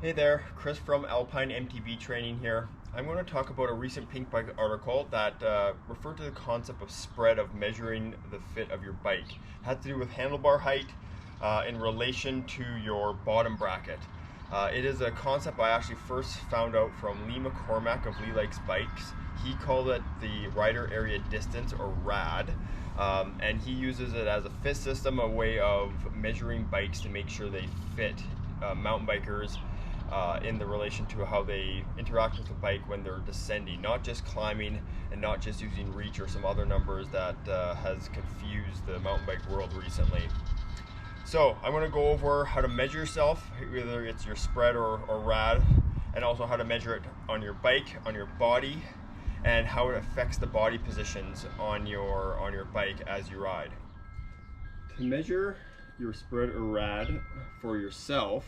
Hey there, Chris from alpinemtbtraining here. I'm going to talk about a recent Pink Bike article that referred to the concept of spread, of measuring the fit of your bike. It had to do with handlebar height in relation to your bottom bracket. It is a concept I actually first found out from McCormack of Lee Likes Bikes. He called it the rider area distance, or RAD, and he uses it as a fit system, a way of measuring bikes to make sure they fit mountain bikers in the relation to how they interact with the bike when they're descending, not just climbing and not just using reach or some other numbers that has confused the mountain bike world recently. So I'm going to go over how to measure yourself, whether it's your spread or RAD, and also how to measure it on your bike, on your body, and how it affects the body positions on your bike as you ride. To measure your spread or RAD for yourself,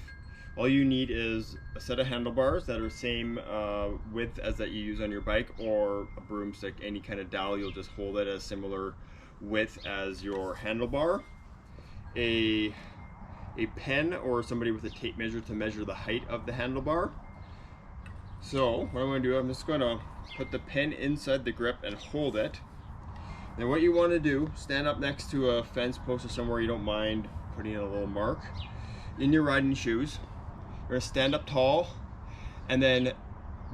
all you need is a set of handlebars that are same width as that you use on your bike, or a broomstick, any kind of dowel. You'll just hold it as similar width as your handlebar. A pen or somebody with a tape measure to measure the height of the handlebar. So what I'm going to do, I'm just going to put the pen inside the grip and hold it. Then what you want to do, stand up next to a fence post or somewhere you don't mind putting in a little mark. In your riding shoes, you're going to stand up tall, and then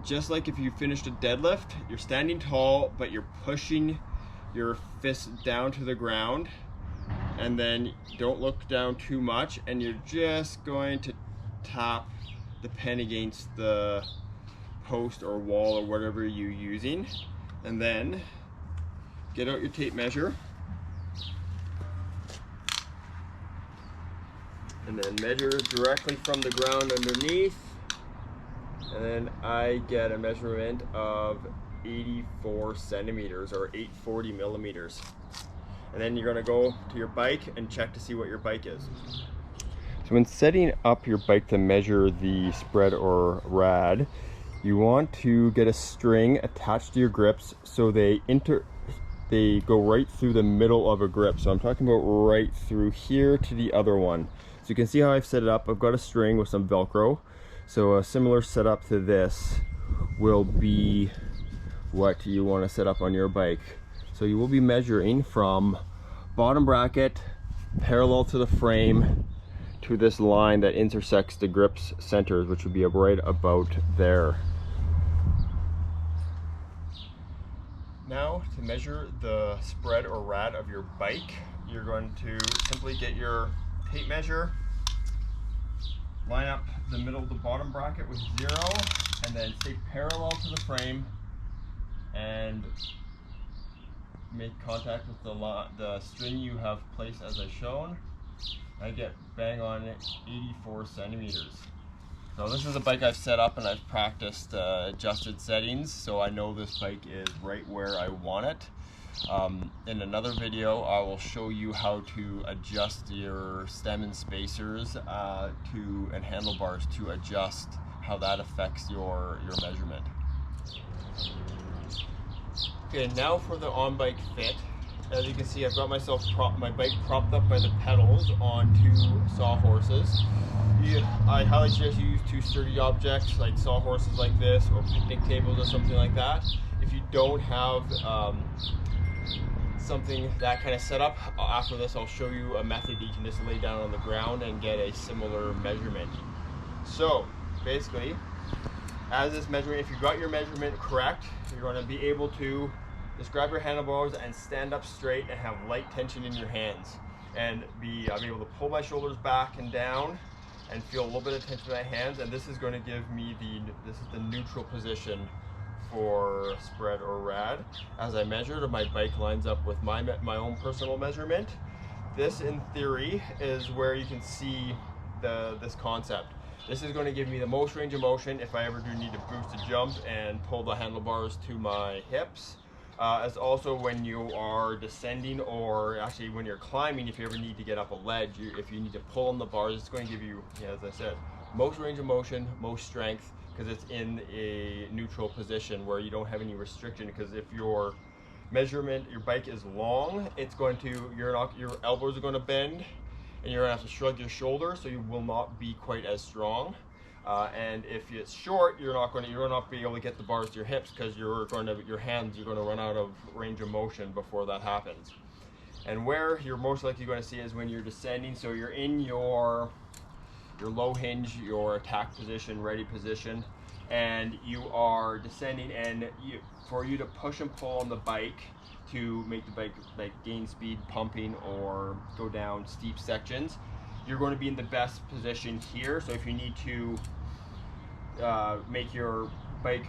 just like if you finished a deadlift, you're standing tall, but you're pushing your fist down to the ground, and then don't look down too much, and you're just going to tap the pen against the post or wall or whatever you're using, and then get out your tape measure and then measure directly from the ground underneath. And then I get a measurement of 84 centimeters or 840 millimeters. And then you're going to go to your bike and check to see what your bike is. So when setting up your bike to measure the spread or RAD, you want to get a string attached to your grips so they go right through the middle of a grip. So I'm talking about right through here to the other one. So you can see how I've set it up. I've got a string with some Velcro. So a similar setup to this will be what you want to set up on your bike. So you will be measuring from bottom bracket parallel to the frame to this line that intersects the grip's centers, which would be right about there. Now, to measure the spread or RAD of your bike, you're going to simply get your tape measure, line up the middle of the bottom bracket with 0, and then stay parallel to the frame and make contact with the string you have placed as I've shown. I get bang on 84 centimeters. So this is a bike I've set up and I've practiced adjusted settings, so I know this bike is right where I want it. In another video, I will show you how to adjust your stem and spacers and handlebars to adjust how that affects your measurement. Okay, now for the on-bike fit. As you can see, I've got my bike propped up by the pedals on 2 sawhorses. I highly suggest you use 2 sturdy objects like sawhorses like this, or picnic tables or something like that. If you don't have something that kind of set up, after this I'll show you a method that you can just lay down on the ground and get a similar measurement. So basically, as this measurement, if you got your measurement correct, you're going to be able to just grab your handlebars and stand up straight and have light tension in your hands, and I'll be able to pull my shoulders back and down and feel a little bit of tension in my hands, and this is going to give me this is the neutral position for spread or RAD. As I measured, my bike lines up with my own personal measurement. This, in theory, is where you can see this concept. This is going to give me the most range of motion if I ever do need to boost a jump and pull the handlebars to my hips. As also when you are descending, or actually when you're climbing, if you ever need to get up a ledge, if you need to pull on the bars, it's going to give you, as I said, most range of motion, most strength, because it's in a neutral position where you don't have any restriction. Because if your bike is long, it's going to, your elbows are going to bend, and you're going to have to shrug your shoulders, so you will not be quite as strong. And if it's short, you're not be able to get the bars to your hips because your hands are going to run out of range of motion before that happens. And where you're most likely going to see is when you're descending. So you're in your low hinge, your attack position, ready position, and you are descending, and for you to push and pull on the bike to make the bike like gain speed pumping or go down steep sections, you're going to be in the best position here. So if you need to make your bike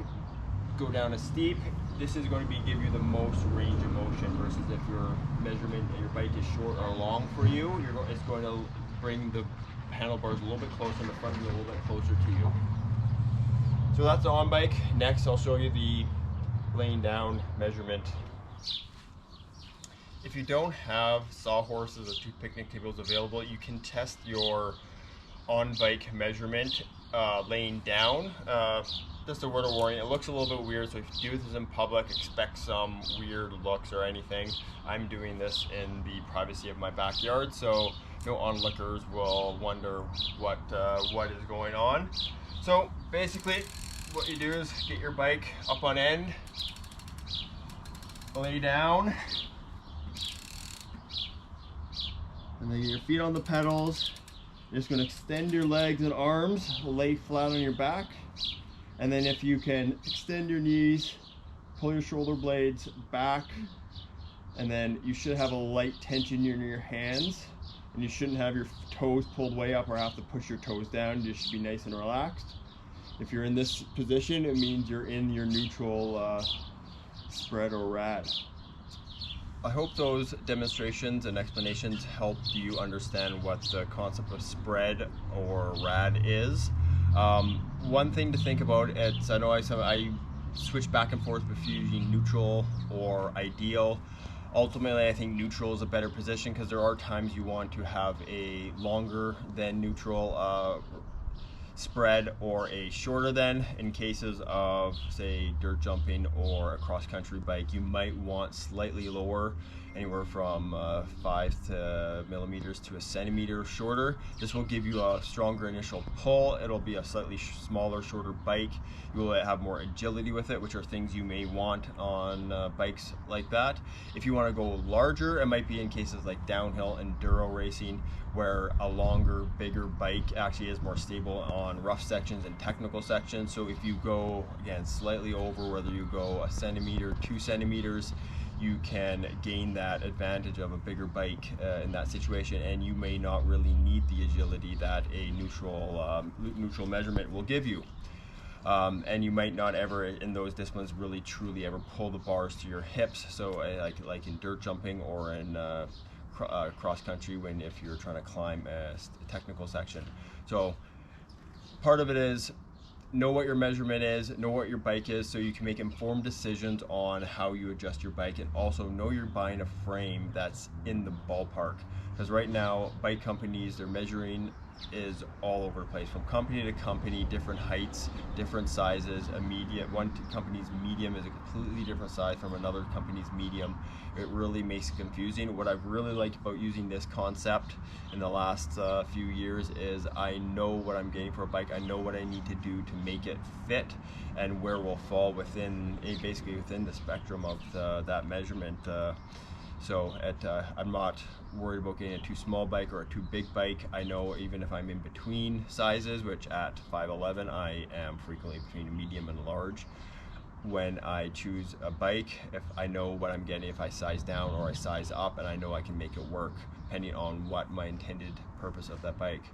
go down a steep, this is going to give you the most range of motion, versus if your measurement and your bike is short or long for you, it's going to bring the handlebars a little bit closer and the front wheel a little bit closer to you. So that's the on bike. Next, I'll show you the laying down measurement. If you don't have sawhorses or 2 picnic tables available, you can test your on bike measurement laying down. Just a word of warning, it looks a little bit weird, so if you do this in public, expect some weird looks or anything. I'm doing this in the privacy of my backyard, so no onlookers will wonder what is going on. So basically, what you do is get your bike up on end, lay down, and then get your feet on the pedals. You're just going to extend your legs and arms, lay flat on your back, and then if you can extend your knees, pull your shoulder blades back, and then you should have a light tension in your hands, and you shouldn't have your toes pulled way up or have to push your toes down. You should be nice and relaxed. If you're in this position, it means you're in your neutral spread or RAD. I hope those demonstrations and explanations helped you understand what the concept of spread or RAD is. One thing to think about, I know I switch back and forth between neutral or ideal. Ultimately, I think neutral is a better position because there are times you want to have a longer than neutral spread or a shorter than. In cases of, say, dirt jumping or a cross-country bike, you might want slightly lower, anywhere from 5 millimeters to a centimeter shorter. This will give you a stronger initial pull. It'll be a slightly smaller, shorter bike. You will have more agility with it, which are things you may want on bikes like that. If you want to go larger, it might be in cases like downhill enduro racing, where a longer, bigger bike actually is more stable on rough sections and technical sections. So if you go, again, slightly over, whether you go a centimeter, 2 centimeters, you can gain that advantage of a bigger bike in that situation, and you may not really need the agility that a neutral measurement will give you. And you might not ever, in those disciplines, really truly ever pull the bars to your hips. So like in dirt jumping or in cross country, if you're trying to climb a technical section. So part of it is know what your measurement is, know what your bike is, so you can make informed decisions on how you adjust your bike, and also know you're buying a frame that's in the ballpark. Because right now, bike companies, their measuring is all over the place, from company to company, different heights, different sizes. One company's medium is a completely different size from another company's medium. It really makes it confusing. What I've really liked about using this concept in the last few years is I know what I'm getting for a bike. I know what I need to do to make it fit, and where we'll fall basically within the spectrum of that measurement. So I'm not worried about getting a too small bike or a too big bike. I know even if I'm in between sizes, which at 5'11", I am frequently between a medium and large. When I choose a bike, if I know what I'm getting, if I size down or I size up, and I know I can make it work depending on what my intended purpose of that bike.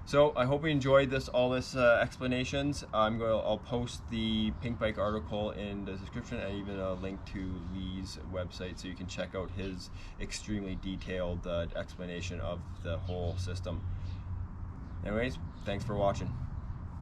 So I hope you enjoyed all this explanations. I'll post the Pink Bike article in the description, and even a link to Lee's website, so you can check out his extremely detailed explanation of the whole system. Anyways, thanks for watching.